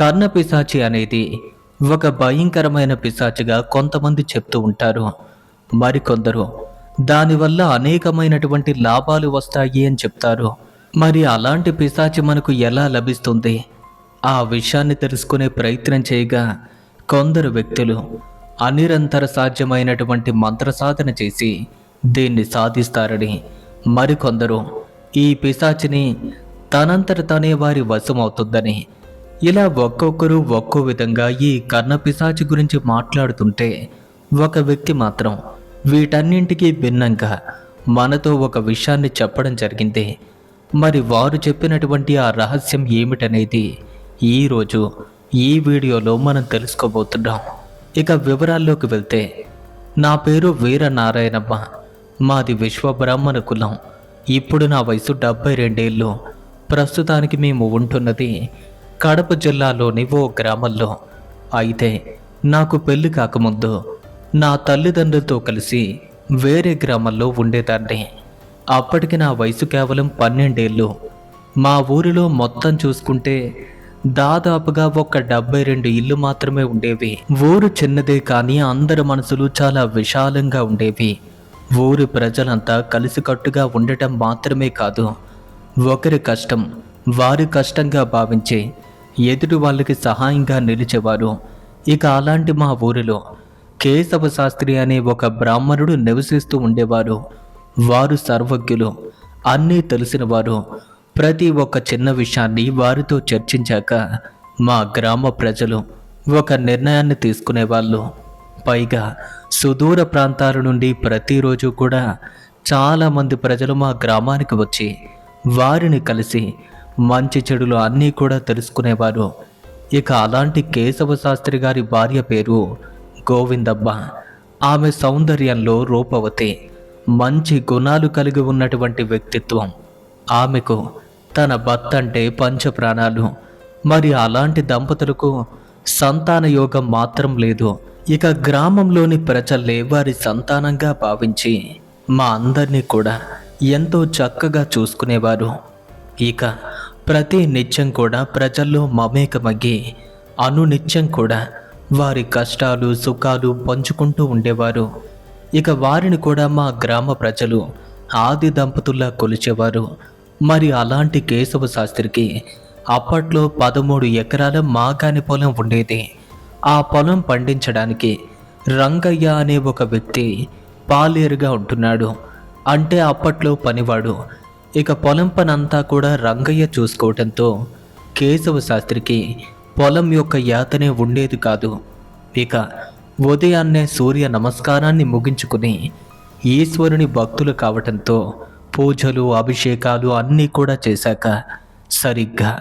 కర్ణపిశాచి అనేది ఒక భయంకరమైన పిశాచిగా కొంతమంది చెప్తూ ఉంటారు. మరికొందరు దానివల్ల అనేకమైనటువంటి లాభాలు వస్తాయి అని చెప్తారు. మరి అలాంటి పిశాచి మనకు ఎలా లభిస్తుంది? ఆ విషయాన్ని తెలుసుకునే ప్రయత్నం చేయగా కొందరు వ్యక్తులు అనిరంతర సాధ్యమైనటువంటి మంత్రసాధన చేసి దీన్ని సాధిస్తారని, మరికొందరు ఈ పిశాచిని తనంతట తనే వారి వశమవుతుందని, ఇలా ఒక్కొక్కరు ఒక్కో విధంగా ఈ కర్ణపిశాచి గురించి మాట్లాడుతుంటే ఒక వ్యక్తి మాత్రం వీటన్నింటికీ భిన్నంగా మనతో ఒక విషయాన్ని చెప్పడం జరిగింది. మరి వారు చెప్పినటువంటి ఆ రహస్యం ఏమిటనేది ఈరోజు ఈ వీడియోలో మనం తెలుసుకోబోతున్నాం. ఇక వివరాల్లోకి వెళ్తే, నా పేరు వీరనారాయణమ్మ, మాది విశ్వబ్రాహ్మణ కులం. ఇప్పుడు నా వయసు 72 ఏళ్ళు. ప్రస్తుతానికి మేము ఉంటున్నది కడప జిల్లాలోని ఓ గ్రామంలో. అయితే నాకు పెళ్లి కాకముందు నా తల్లిదండ్రులతో కలిసి వేరే గ్రామంలో ఉండేదాన్ని. అప్పటికి నా వయసు కేవలం 12 ఏళ్ళు. మా ఊరిలో మొత్తం చూసుకుంటే దాదాపుగా ఒక 72 ఇల్లు మాత్రమే ఉండేవి. ఊరు చిన్నదే కానీ అందరి మనసులు చాలా విశాలంగా ఉండేవి. ఊరి ప్రజలంతా కలిసికట్టుగా ఉండటం మాత్రమే కాదు, ఒకరి కష్టం వారి కష్టంగా భావించి ఎదుటి వాళ్ళకి సహాయంగా నిలిచేవారు. ఇక అలాంటి మా ఊరిలో కేశవ శాస్త్రి అనే ఒక బ్రాహ్మణుడు నివసిస్తూ ఉండేవారు. వారు సర్వజ్ఞులు, అన్నీ తెలిసిన వారు. ప్రతి ఒక్క చిన్న విషయాన్ని వారితో చర్చించాక మా గ్రామ ప్రజలు ఒక నిర్ణయాన్ని తీసుకునేవాళ్ళు. పైగా సుదూర ప్రాంతాల నుండి ప్రతిరోజు కూడా చాలామంది ప్రజలు మా గ్రామానికి వచ్చి వారిని కలిసి మంచి చెడులు అన్నీ కూడా తెలుసుకునేవారు. ఇక అలాంటి కేశవ శాస్త్రి గారి భార్య పేరు గోవిందమ్మ. ఆమె సౌందర్యంలో రూపవతి, మంచి గుణాలు కలిగి ఉన్నటువంటి వ్యక్తిత్వం. ఆమెకు తన భర్త అంటే పంచప్రాణాలు. మరి అలాంటి దంపతులకు సంతాన యోగం మాత్రం లేదు. ఇక గ్రామంలోని ప్రజలే వారి సంతానంగా భావించి మా అందరినీ కూడా ఎంతో చక్కగా చూసుకునేవారు. ఇక ప్రతి నిత్యం కూడా ప్రజల్లో మమేకమగ్గి అనునిత్యం కూడా వారి కష్టాలు సుఖాలు పంచుకుంటూ ఉండేవారు. ఇక వారిని కూడా మా గ్రామ ప్రజలు ఆది దంపతుల్లా కొలిచేవారు. మరి అలాంటి కేశవ శాస్త్రికి అప్పట్లో 13 ఎకరాల మాగాని పొలం ఉండేది. ఆ పొలం పండించడానికి రంగయ్య అనే ఒక వ్యక్తి పాలేరుగా ఉంటున్నాడు. అంటే అప్పట్లో పనివాడు. ఇక పొలం పనంతా కూడా రంగయ్య చూసుకోవడంతో కేశవ శాస్త్రికి పొలం యొక్క యాతనే ఉండేది కాదు. ఇక ఉదయాన్నే సూర్య నమస్కారాన్ని ముగించుకుని ఈశ్వరుని భక్తులు కావటంతో పూజలు అభిషేకాలు అన్నీ కూడా చేశాక సరిగ్గా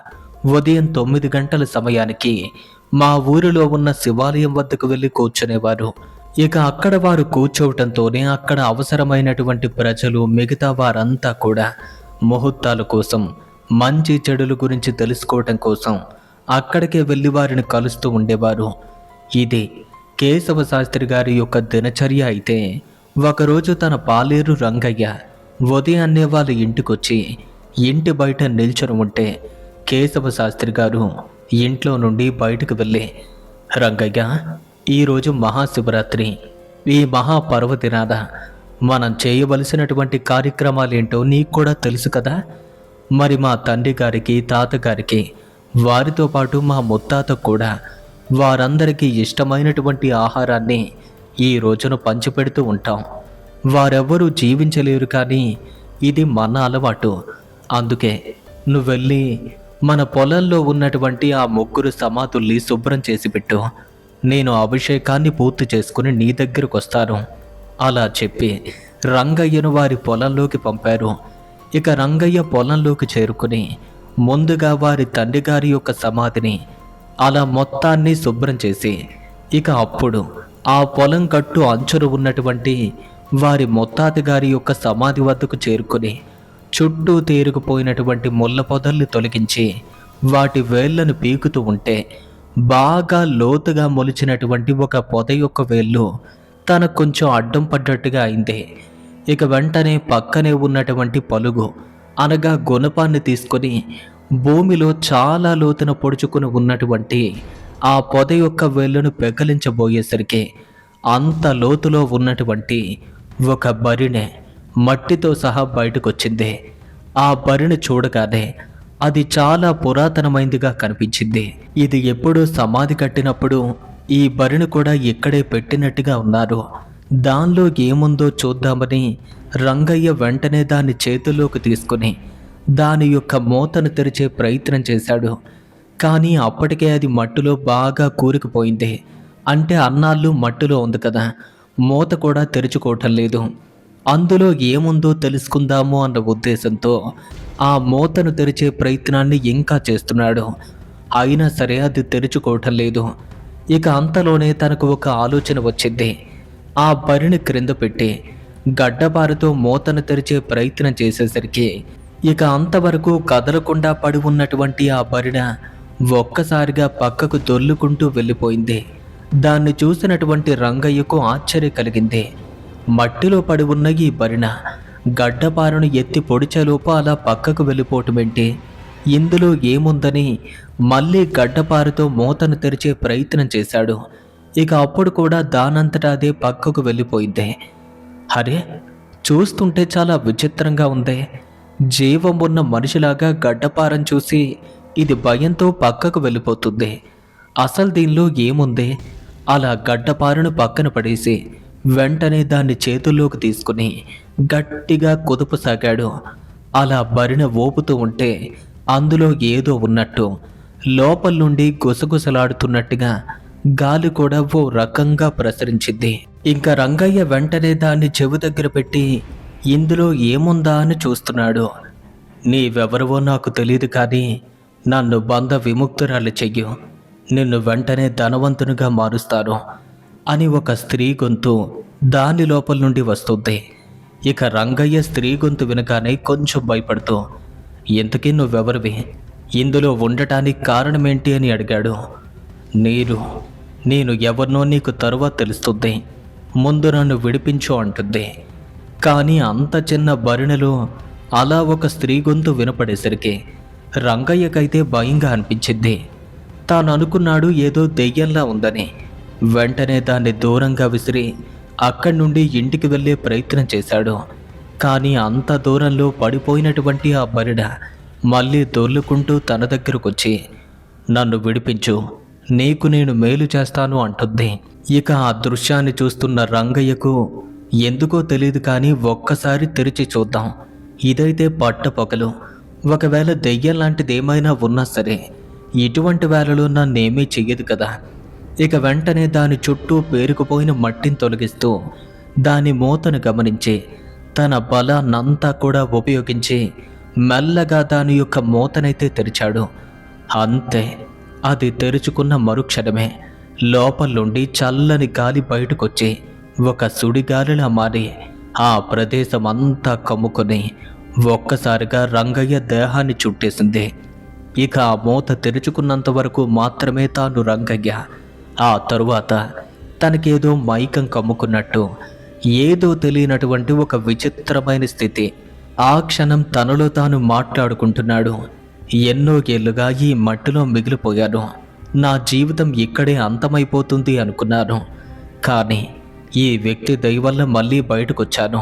ఉదయం 9 గంటల సమయానికి మా ఊరిలో ఉన్న శివాలయం వద్దకు వెళ్ళి కూర్చునేవారు. ఇక అక్కడ వారు కూర్చోవటంతోనే అక్కడ అవసరమైనటువంటి ప్రజలు మిగతా వారంతా కూడా ముహూర్తాల కోసం, మంచి చెడుల గురించి తెలుసుకోవటం కోసం అక్కడికే వెళ్ళి వారిని కలుస్తూ ఉండేవారు. ఇది కేశవ శాస్త్రి గారి యొక్క దినచర్య. అయితే ఒకరోజు తన పాలేరు రంగయ్య ఉదయాన్నే వాళ్ళ ఇంటికొచ్చి ఇంటి బయట నిల్చొని ఉంటే కేశవ శాస్త్రి గారు ఇంట్లో నుండి బయటకు వెళ్ళి, రంగయ్య, ఈరోజు మహాశివరాత్రి, ఈ మహాపర్వదినాన మనం చేయవలసినటువంటి కార్యక్రమాలేంటో నీకు కూడా తెలుసు కదా. మరి మా తండ్రి గారికి, తాతగారికి, వారితో పాటు మా ముత్తాత కూడా వారందరికీ ఇష్టమైనటువంటి ఆహారాన్ని ఈ రోజున పంచిపెడుతూ ఉంటాం. వారెవ్వరూ జీవించలేరు, కానీ ఇది మన అలవాటు. అందుకే నువ్వు వెళ్ళి మన పొలంలో ఉన్నటువంటి ఆ 3 సమాధుల్ని శుభ్రం చేసి పెట్టు. నేను అభిషేకాన్ని పూర్తి చేసుకుని నీ దగ్గరకు వస్తాను. అలా చెప్పి రంగయ్యను వారి పొలంలోకి పంపారు. ఇక రంగయ్య పొలంలోకి చేరుకుని ముందుగా వారి తండ్రి గారి యొక్క సమాధిని అలా మొత్తాన్ని శుభ్రం చేసి, ఇక అప్పుడు ఆ పొలం కట్టు అంచున ఉన్నటువంటి వారి ముత్తాత గారి యొక్క సమాధి వద్దకు చేరుకుని చుట్టూ తేరుకుపోయినటువంటి ముళ్ళ పొదల్ని తొలగించి వాటి వేళ్లను పీకుతూ ఉంటే బాగా లోతుగా మొలిచినటువంటి ఒక పొద యొక్క వేళ్ళు తనకు కొంచెం అడ్డం పడ్డట్టుగా అయింది. ఇక వెంటనే పక్కనే ఉన్నటువంటి పలుగు అనగా గుణపాన్ని తీసుకొని భూమిలో చాలా లోతున పొడుచుకుని ఉన్నటువంటి ఆ పొద యొక్క వేళ్ళను పెకలించబోయేసరికి అంత లోతులో ఉన్నటువంటి ఒక బరిణె మట్టితో సహా బయటకొచ్చింది. ఆ బరిని చూడగానే అది చాలా పురాతనమైందిగా కనిపించింది. ఇది ఎప్పుడూ సమాధి కట్టినప్పుడు ఈ బరిని కూడా ఇక్కడే పెట్టినట్టుగా ఉన్నారు. దానిలో ఏముందో చూద్దామని రంగయ్య వెంటనే దాన్ని చేతుల్లోకి తీసుకుని దాని యొక్క మూతను తెరిచే ప్రయత్నం చేశాడు. కానీ అప్పటికే అది మట్టిలో బాగా కూరుకుపోయింది. అంటే అన్నాళ్ళు మట్టిలో ఉంది కదా, మూత కూడా తెరుచుకోవటం లేదు. అందులో ఏముందో తెలుసుకుందాము అన్న ఉద్దేశంతో ఆ మూతను తెరిచే ప్రయత్నాన్ని ఇంకా చేస్తున్నాడు. అయినా సరే అది తెరుచుకోవటం లేదు. ఇక అంతలోనే తనకు ఒక ఆలోచన వచ్చింది. ఆ బరిని క్రింద పెట్టి గడ్డపారతో మూతను తెరిచే ప్రయత్నం చేసేసరికి ఇక అంతవరకు కదలకుండా పడి ఉన్నటువంటి ఆ బరిన ఒక్కసారిగా పక్కకు దొర్లుకుంటూ వెళ్ళిపోయింది. దాన్ని చూసినటువంటి రంగయ్యకు ఆశ్చర్యం కలిగింది. మట్టిలో పడి ఉన్న ఈ బరిన గడ్డపారను ఎత్తి పొడిచేలోపు అలా పక్కకు వెళ్ళిపోవటమేంటి? ఇందులో ఏముందని మళ్ళీ గడ్డపారతో మూతను తెరిచే ప్రయత్నం చేశాడు. ఇక అప్పుడు కూడా దానంతటా అదే పక్కకు వెళ్ళిపోయింది. అరే, చూస్తుంటే చాలా విచిత్రంగా ఉంది. జీవం ఉన్న మనిషిలాగా గడ్డపారం చూసి ఇది భయంతో పక్కకు వెళ్ళిపోతుంది. అసలు దీనిలో ఏముంది? అలా గడ్డపారను పక్కన పడేసి వెంటనే దాన్ని చేతుల్లోకి తీసుకుని గట్టిగా కుదుపసాగాడు. అలా బరిన ఊపుతూ ఉంటే అందులో ఏదో ఉన్నట్టు లోపల నుండి గుసగుసలాడుతున్నట్టుగా గాలి కూడా ఓ రకంగా ప్రసరించింది. ఇంకా రంగయ్య వెంటనే దాన్ని చెవి దగ్గర పెట్టి ఇందులో ఏముందా అని చూస్తున్నాడు. నీవెవరివో నాకు తెలియదు, కానీ నన్ను బంధ విముక్తురాలు చెయ్యు, నిన్ను వెంటనే ధనవంతునిగా మారుస్తాను అని ఒక స్త్రీ గొంతు దాని లోపల నుండి వస్తుంది. ఇక రంగయ్య స్త్రీ గొంతు వినగానే కొంచెం భయపడుతూ, ఇంతకీ నువ్వెవరివి, ఇందులో ఉండటానికి కారణమేంటి అని అడిగాడు. నేను ఎవరినో నీకు తరువాత తెలుస్తుంది, ముందు నన్ను విడిపించు అంటుంది. కానీ అంత చిన్న బరిణెలో అలా ఒక స్త్రీ గొంతు వినపడేసరికి రంగయ్యకైతే భయంగా అనిపించింది. తాను అనుకున్నాడు ఏదో దెయ్యంలా ఉందని. వెంటనే దాన్ని దూరంగా విసిరి అక్కడి నుండి ఇంటికి వెళ్ళే ప్రయత్నం చేశాడు. కానీ అంత దూరంలో పడిపోయినటువంటి ఆ బరిడ మళ్ళీ దొర్లుకుంటూ తన దగ్గరకొచ్చి, నన్ను విడిపించు, నీకు నేను మేలు చేస్తాను అంటుంది. ఇక ఆ దృశ్యాన్ని చూస్తున్న రంగయ్యకు ఎందుకో తెలియదు, కానీ ఒక్కసారి తెరిచి చూద్దాం, ఇదైతే పట్టపగలు, ఒకవేళ దెయ్యం లాంటిది ఏమైనా ఉన్నా సరే ఇటువంటి వేళలో నన్నేమీ చెయ్యదు కదా. ఇక వెంటనే దాని చుట్టూ పేరుకుపోయిన మట్టిని తొలగిస్తూ దాని మూతను గమనించి తన బలాన్నంతా కూడా ఉపయోగించి మెల్లగా దాని యొక్క మూతనైతే తెరిచాడు. అంతే, అది తెరుచుకున్న మరుక్షణమే లోపల నుండి చల్లని గాలి బయటకొచ్చి ఒక సుడిగాలిలా మారి ఆ ప్రదేశం అంతా కమ్ముకొని ఒక్కసారిగా రంగయ్య దేహాన్ని చుట్టేసింది. ఇక ఆ మూత తెరుచుకున్నంత వరకు మాత్రమే తాను రంగయ్య. ఆ తరువాత తనకేదో మైకం కమ్ముకున్నట్టు ఏదో తెలియనటువంటి ఒక విచిత్రమైన స్థితి. ఆ క్షణం తనలో తాను మాట్లాడుకుంటున్నాడు. ఎన్నో ఏళ్లుగా ఈ మట్టిలో మిగిలిపోయాను, నా జీవితం ఇక్కడే అంతమైపోతుంది అనుకున్నాను. కానీ ఈ వ్యక్తి దయ వల్ల మళ్ళీ బయటకొచ్చాను.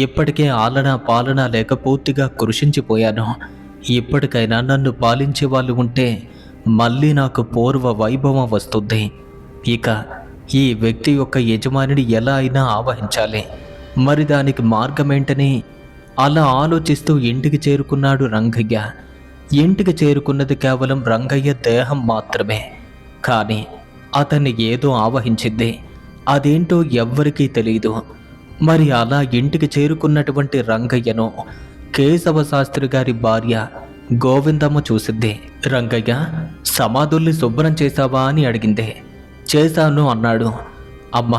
ఇప్పటికే ఆలనా పాలనా లేక పూర్తిగా కృషించిపోయాను. ఇప్పటికైనా నన్ను పాలించే వాళ్ళు ఉంటే మళ్ళీ నాకు పూర్వ వైభవం వస్తుంది. ఇక ఈ వ్యక్తి యొక్క యజమానిని ఎలా అయినా ఆవహించాలి, మరి దానికి మార్గమేంటని అలా ఆలోచిస్తూ ఇంటికి చేరుకున్నాడు రంగయ్య. ఇంటికి చేరుకున్నది కేవలం రంగయ్య దేహం మాత్రమే. కానీ అతన్ని ఏదో ఆవహించింది, అదేంటో ఎవ్వరికీ తెలియదు. మరి అలా ఇంటికి చేరుకున్నటువంటి రంగయ్యను కేశవ శాస్త్రి గారి భార్య గోవిందమ్మ చూసింది. రంగయ్య, సమాధుల్ని శుభ్రం చేశావా అని అడిగింది. చేశాను అన్నాడు. అమ్మ,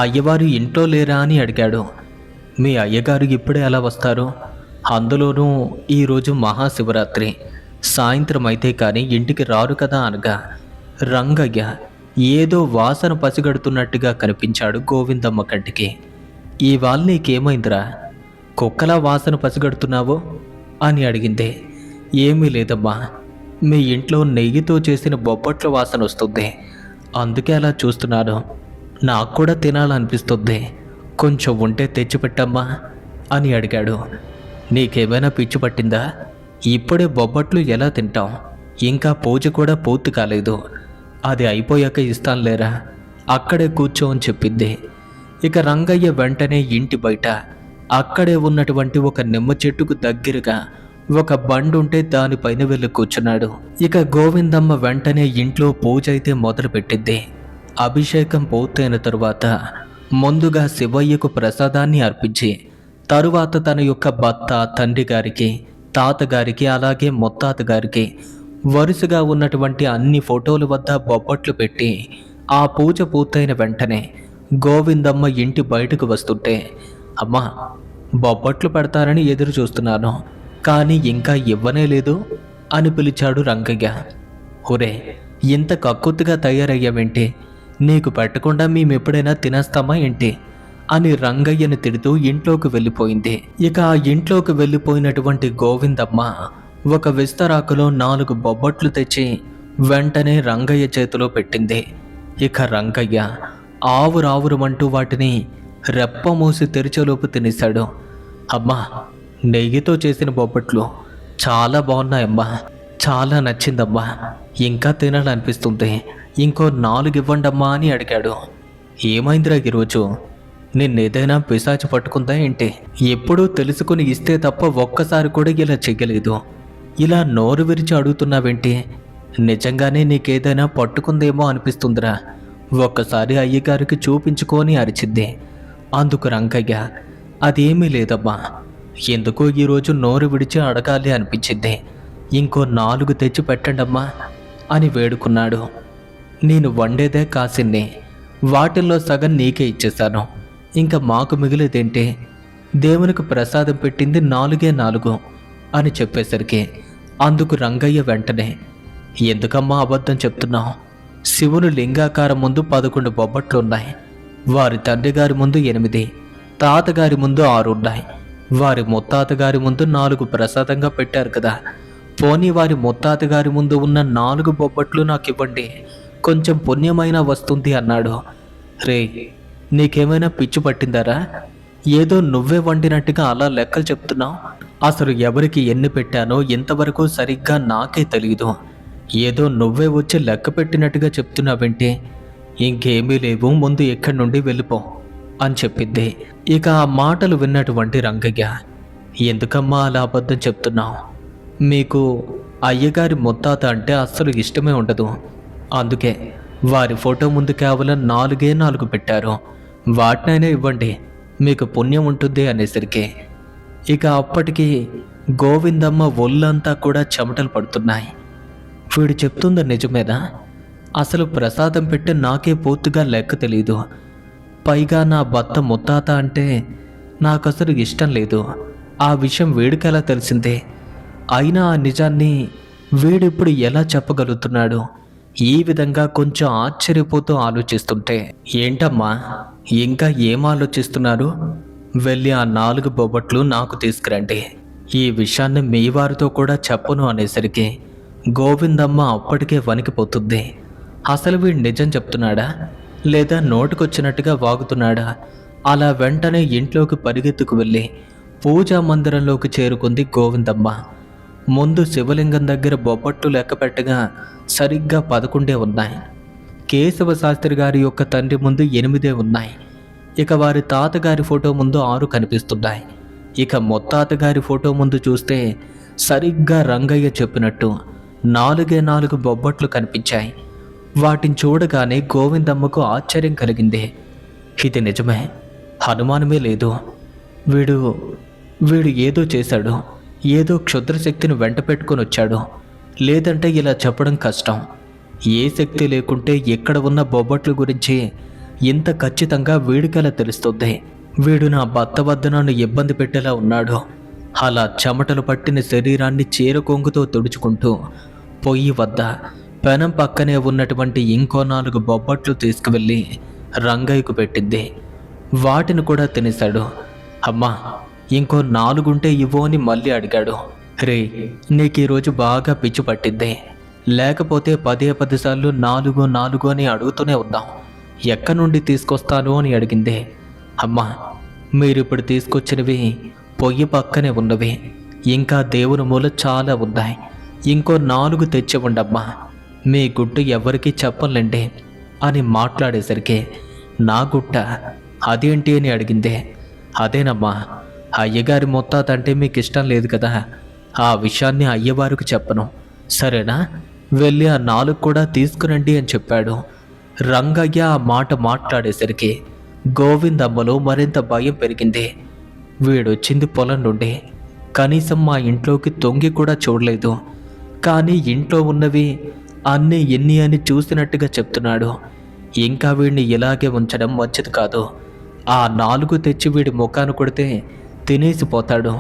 అయ్యవారు ఇంట్లో లేరా అని అడిగాడు. మీ అయ్యగారు ఇప్పుడే ఎలా వస్తారు, అందులోనూ ఈరోజు మహాశివరాత్రి, సాయంత్రం అయితే కానీ ఇంటికి రారు కదా అనగా రంగయ్య ఏదో వాసన పసిగడుతున్నట్టుగా కనిపించాడు గోవిందమ్మ కంటికి. ఇవాళ నీకేమైందిరా, కుక్కలా వాసన పసిగడుతున్నావు అని అడిగింది. ఏమీ లేదమ్మా, మీ ఇంట్లో నెయ్యితో చేసిన బొబ్బట్ల వాసన వస్తుంది, అందుకే అలా చూస్తున్నాను. నాకు కూడా తినాలనిపిస్తుంది, కొంచెం ఉంటే తెచ్చిపెట్టమ్మా అని అడిగాడు. నీకేమైనా పిచ్చి పట్టిందా? ఇప్పుడే బొబ్బట్లు ఎలా తింటాం? ఇంకా పూజ కూడా పూర్తి కాలేదు, అది అయిపోయాక ఇస్తానులేరా, అక్కడే కూర్చో అని చెప్పింది. ఇక రంగయ్య వెంటనే ఇంటి బయట అక్కడే ఉన్నటువంటి ఒక నిమ్మ చెట్టుకు దగ్గరగా ఒక బండి ఉంటే దానిపైన వెళ్ళి కూర్చున్నాడు. ఇక గోవిందమ్మ వెంటనే ఇంట్లో పూజ అయితే మొదలుపెట్టింది. అభిషేకం పూర్తయిన తరువాత ముందుగా శివయ్యకు ప్రసాదాన్ని అర్పించి తరువాత తన యొక్క భర్త, తండ్రి గారికి, తాతగారికి, అలాగే ముత్తాత గారికి వరుసగా ఉన్నటువంటి అన్ని ఫోటోల వద్ద బొబ్బట్లు పెట్టి ఆ పూజ పూర్తయిన వెంటనే గోవిందమ్మ ఇంటి బయటకు వస్తుంటే, అమ్మా, బొబ్బట్లు పెడతారని ఎదురు చూస్తున్నాను, కానీ ఇంకా ఇవ్వనే లేదు అని పిలిచాడు రంగయ్య. ఒరే, ఇంత కక్కుతుగా తయారయ్యావేంటి? నీకు పెట్టకుండా మేమెప్పుడైనా తినేస్తామా ఏంటి అని రంగయ్యను తిడుతూ ఇంట్లోకి వెళ్ళిపోయింది. ఇక ఆ ఇంట్లోకి వెళ్ళిపోయినటువంటి గోవిందమ్మ ఒక విస్తరాకులో 4 బొబ్బట్లు తెచ్చి వెంటనే రంగయ్య చేతిలో పెట్టింది. ఇక రంగయ్య ఆవురావురమంటూ వాటిని రెప్ప మూసి తెరిచేలోపు తినేశాడు. అమ్మా, నెయ్యితో చేసిన బొబ్బట్లు చాలా బాగున్నాయమ్మా, చాలా నచ్చిందమ్మా, ఇంకా తినాలనిపిస్తుంది, ఇంకో 4 ఇవ్వండమ్మా అని అడిగాడు. ఏమైందిరా ఈరోజు? నిన్నేదైనా పిశాచి పట్టుకుందా ఏంటి? ఎప్పుడూ తెలుసుకుని ఇస్తే తప్ప ఒక్కసారి కూడా ఇలా చెయ్యలేదు, ఇలా నోరు విరిచి అడుగుతున్నావేంటి? నిజంగానే నీకేదైనా పట్టుకుందేమో అనిపిస్తుందిరా, ఒక్కసారి అయ్యగారికి చూపించుకొని అరిచింది. అందుకు రంగయ్య, అదేమీ లేదమ్మా, ఎందుకో ఈరోజు నోరు విడిచి అడగాలి అనిపించింది, ఇంకో 4 తెచ్చి పెట్టండమ్మా అని వేడుకున్నాడు. నేను వండేదే కాసిన్ని, వాటిల్లో సగం నీకే ఇచ్చేశాను, ఇంకా మాకు మిగిలేదేంటి? దేవునికి ప్రసాదం పెట్టింది 4 అని చెప్పేసరికి అందుకు రంగయ్య వెంటనే, ఎందుకమ్మా అబద్ధం చెప్తున్నావు? శివుని లింగాకారం ముందు 11 బొబ్బట్లున్నాయి, వారి తండ్రి గారి ముందు 8, తాతగారి ముందు 6 ఉన్నాయి, వారి ముత్తాత గారి ముందు 4 ప్రసాదంగా పెట్టారు కదా, పోనీ వారి ముత్తాత గారి ముందు ఉన్న 4 బొబ్బట్లు నాకు ఇవ్వండి, కొంచెం పుణ్యమైనా వస్తుంది అన్నాడు. రే, నీకేమైనా పిచ్చి పట్టిందారా? ఏదో నువ్వే వండినట్టుగా అలా లెక్కలు చెప్తున్నావు. అసలు ఎవరికి ఎన్ని పెట్టానో ఇంతవరకు సరిగ్గా నాకే తెలియదు, ఏదో నువ్వే వచ్చి లెక్క పెట్టినట్టుగా చెప్తున్నావేంటి? ఇంకేమీ లేవు, ముందు ఇక్కడి నుండి వెళ్ళిపో అని చెప్పింది. ఇక ఆ మాటలు విన్నటువంటి రంగయ్య, ఎందుకమ్మా అలా అబద్ధం చెప్తున్నావు? మీకు అయ్యగారి ముత్తాత అంటే అస్సలు ఇష్టమే ఉండదు, అందుకే వారి ఫోటో ముందు కేవలం 4 పెట్టారు, వాటినైనా ఇవ్వండి, మీకు పుణ్యం ఉంటుంది అనేసరికి ఇక అప్పటికి గోవిందమ్మ ఒళ్ళంతా కూడా చెమటలు పడుతున్నాయి. వీడు చెప్తుంది నిజమేనా? అసలు ప్రసాదం పెట్టి నాకే పూర్తిగా లెక్క తెలీదు, పైగా నా భర్త ముత్తాత అంటే నాకు అసలు ఇష్టం లేదు, ఆ విషయం వీడికెలా తెలిసిందే? అయినా ఆ నిజాన్ని వీడిప్పుడు ఎలా చెప్పగలుగుతున్నాడు? ఈ విధంగా కొంచెం ఆశ్చర్యపోతూ ఆలోచిస్తుంటే, ఏంటమ్మా ఇంకా ఏం ఆలోచిస్తున్నారు? వెళ్ళి ఆ 4 బొబ్బట్లు నాకు తీసుకురండి, ఈ విషయాన్ని మీ వారితో కూడా చెప్పను అనేసరికి గోవిందమ్మ అప్పటికే వణికిపోతుంది. అసలు వీడు నిజం చెప్తున్నాడా లేదా నోటికొచ్చినట్టుగా వాగుతున్నాడా? అలా వెంటనే ఇంట్లోకి పరిగెత్తుకు వెళ్ళి పూజా మందిరంలోకి చేరుకుంది గోవిందమ్మ. ముందు శివలింగం దగ్గర బొబ్బట్లు లెక్క పెట్టగా సరిగ్గా 11 ఉన్నాయి. కేశవ శాస్త్రి గారి యొక్క తండ్రి ముందు 8 ఉన్నాయి. ఇక వారి తాతగారి ఫోటో ముందు 6 కనిపిస్తున్నాయి. ఇక ముత్తాత గారి ఫోటో ముందు చూస్తే సరిగ్గా రంగయ్య చెప్పినట్టు 4 బొబ్బట్లు కనిపించాయి. వాటిని చూడగానే గోవిందమ్మకు ఆశ్చర్యం కలిగింది. ఇది నిజమే, అనుమానమే లేదు, వీడు ఏదో చేశాడు, ఏదో క్షుద్రశక్తిని వెంట పెట్టుకొని వచ్చాడు, లేదంటే ఇలా చెప్పడం కష్టం. ఏ శక్తి లేకుంటే ఎక్కడ ఉన్న బొబ్బట్ల గురించి ఇంత ఖచ్చితంగా వీడికలా తెలుస్తుంది? వీడు నా భర్త వద్ద నన్ను ఇబ్బంది పెట్టేలా ఉన్నాడు. అలా చెమటలు పట్టిన శరీరాన్ని చీర కొంగుతో తుడుచుకుంటూ పొయ్యి వద్ద పెనం పక్కనే ఉన్నటువంటి ఇంకో 4 బొబ్బట్లు తీసుకువెళ్ళి రంగయ్యకు పెట్టింది. వాటిని కూడా తినేశాడు. అమ్మా, ఇంకో 4 ఉంటే ఇవ్వు అని మళ్ళీ అడిగాడు. రే, నీకు ఈరోజు బాగా పిచ్చి పట్టిద్దే. లేకపోతే పదే 10 సార్లు 4 అని అడుగుతూనే ఉన్నాం. ఎక్కడి నుండి తీసుకొస్తాను అని అడిగిందే. అమ్మా, మీరిప్పుడు తీసుకొచ్చినవి పొయ్యి పక్కనే ఉన్నవి. ఇంకా దేవుని మూల చాలా ఉన్నాయి. ఇంకో 4 తెచ్చివ్వండమ్మా. మీ గుట్టు ఎవరికీ చెప్పలేండి అని మాట్లాడేసరికి, నా గుట్ట అదేంటి అని అడిగిందే. అదేనమ్మా, అయ్యగారి మొత్తాతంటే మీకు ఇష్టం లేదు కదా. ఆ విషయాన్ని అయ్యవారికి చెప్పను, సరేనా? వెళ్ళి ఆ 4 కూడా తీసుకురండి అని చెప్పాడు. రంగయ్య ఆ మాట మాట్లాడేసరికి గోవిందమ్మలో మరింత భయం పెరిగింది. వీడొచ్చింది పొలం నుండి, కనీసం మా ఇంట్లోకి తొంగి కూడా చూడలేదు. కానీ ఇంట్లో ఉన్నవి అన్నీ ఎన్ని అని చూసినట్టుగా చెప్తున్నాడు. ఇంకా వీడిని ఇలాగే ఉంచడం మంచిది కాదు. ఆ 4 తెచ్చి వీడి ముఖాన్ని కొడితే తినేసిపోతాడు.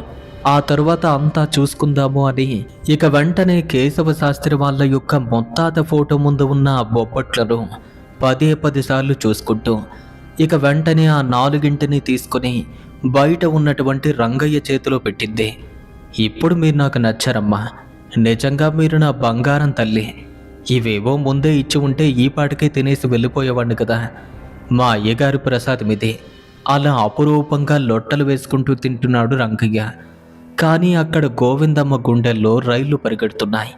ఆ తరువాత అంతా చూసుకుందాము అని ఇక వెంటనే కేశవ శాస్త్రి వాళ్ళ యొక్క ముత్తాత ఫోటో ముందు ఉన్న ఆ బొబ్బట్లను 10 సార్లు చూసుకుంటూ ఇక వెంటనే ఆ 4 తీసుకుని బయట ఉన్నటువంటి రంగయ్య చేతిలో పెట్టింది. ఇప్పుడు మీరు నాకు నచ్చారమ్మా. నిజంగా మీరు నా బంగారం తల్లి. ఇవేవో ముందే ఇచ్చి ఉంటే ఈ పాటికే తినేసి వెళ్ళిపోయేవాడిని కదా. మా అయ్యగారి ప్రసాదం ఇది. అలా అపురూపంగా లొట్టలు వేసుకుంటూ తింటున్నాడు రంగయ్య. కానీ అక్కడ గోవిందమ్మ గుండెల్లో రైళ్లు పరిగెడుతున్నాయి.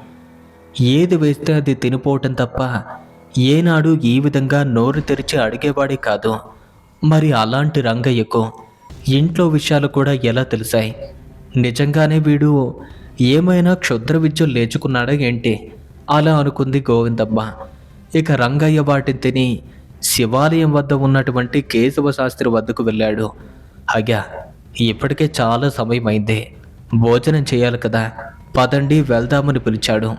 ఏది వేస్తే అది తినిపోవటం తప్ప ఏనాడు ఈ విధంగా నోరు తెరిచి అడిగేవాడే కాదు. మరి అలాంటి రంగయ్యకు ఇంట్లో విషయాలు కూడా ఎలా తెలిసాయి? నిజంగానే వీడు ఏమైనా క్షుద్ర విద్యలు లేచుకున్నాడా ఏంటి? అలా అనుకుంది గోవిందమ్మ. ఇక రంగయ్య వాటిని తిని శివాలయం వద్ద ఉన్నటువంటి కేశవ శాస్త్రి వద్దకు వెళ్ళాడు. అయ్యా, ఇప్పటికే చాలా సమయం అయింది, భోజనం చేయాలి కదా, పదండి వెళ్దామని పిలిచాడు.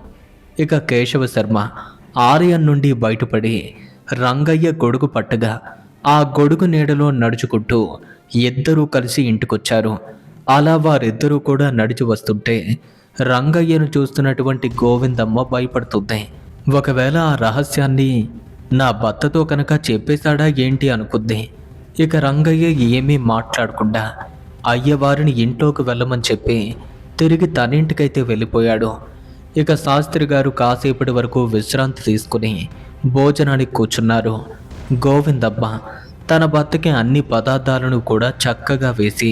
ఇక కేశవ శర్మ ఆలయం నుండి బయటపడి రంగయ్య గొడుగు పట్టగా ఆ గొడుగు నీడలో నడుచుకుంటూ ఇద్దరూ కలిసి ఇంటికొచ్చారు. అలా వారిద్దరూ కూడా నడిచి వస్తుంటే రంగయ్యను చూస్తున్నటువంటి గోవిందమ్మ భయపడుతుంది. ఒకవేళ ఆ రహస్యాన్ని నా భర్తతో కనుక చెప్పేశాడా ఏంటి అనుకుంది. ఇక రంగయ్య ఏమీ మాట్లాడకుండా అయ్యవారిని ఇంట్లోకి వెళ్ళమని చెప్పి తిరిగి తనింటికైతే వెళ్ళిపోయాడు. ఇక శాస్త్రి గారు కాసేపటి వరకు విశ్రాంతి తీసుకుని భోజనానికి కూర్చున్నారు. గోవిందమ్మ తన భర్తకి అన్ని పదార్థాలను కూడా చక్కగా వేసి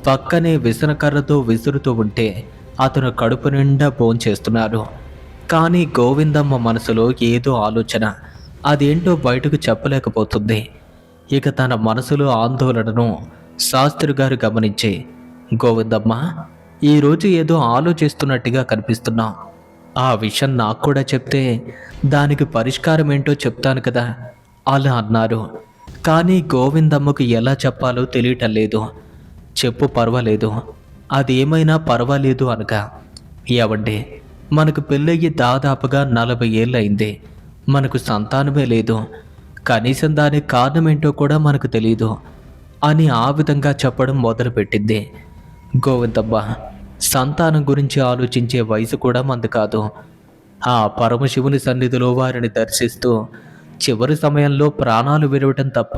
పక్కనే విసనకర్రతో విసురుతూ ఉంటే అతను కడుపు నిండా భోంచేస్తున్నారు. కానీ గోవిందమ్మ మనసులో ఏదో ఆలోచన, అదేంటో బయటకు చెప్పలేకపోతుంది. ఇక తన మనసులో ఆందోళనను శాస్త్రి గారు గమనించి, గోవిందమ్మ, ఈరోజు ఏదో ఆలోచిస్తున్నట్టుగా కనిపిస్తున్నావు. ఆ విషయం నాకు కూడా చెప్తే దానికి పరిష్కారం ఏంటో చెప్తాను కదా అలా అన్నారు. కానీ గోవిందమ్మకు ఎలా చెప్పాలో తెలియటం లేదు. చెప్పు, పర్వాలేదు, అదేమైనా పర్వాలేదు అనగా, ఏవండి, మనకు పెళ్ళయ్యి దాదాపుగా 40 ఏళ్ళు అయింది. మనకు సంతానమే లేదు. కనీసం దానికి కారణమేంటో కూడా మనకు తెలీదు అని ఆ విధంగా చెప్పడం మొదలుపెట్టింది. గోవిందమ్మ, సంతానం గురించి ఆలోచించే వయసు కూడా మంది కాదు. ఆ పరమశివుని సన్నిధిలో వారిని దర్శిస్తూ చివరి సమయంలో ప్రాణాలు విడవటం తప్ప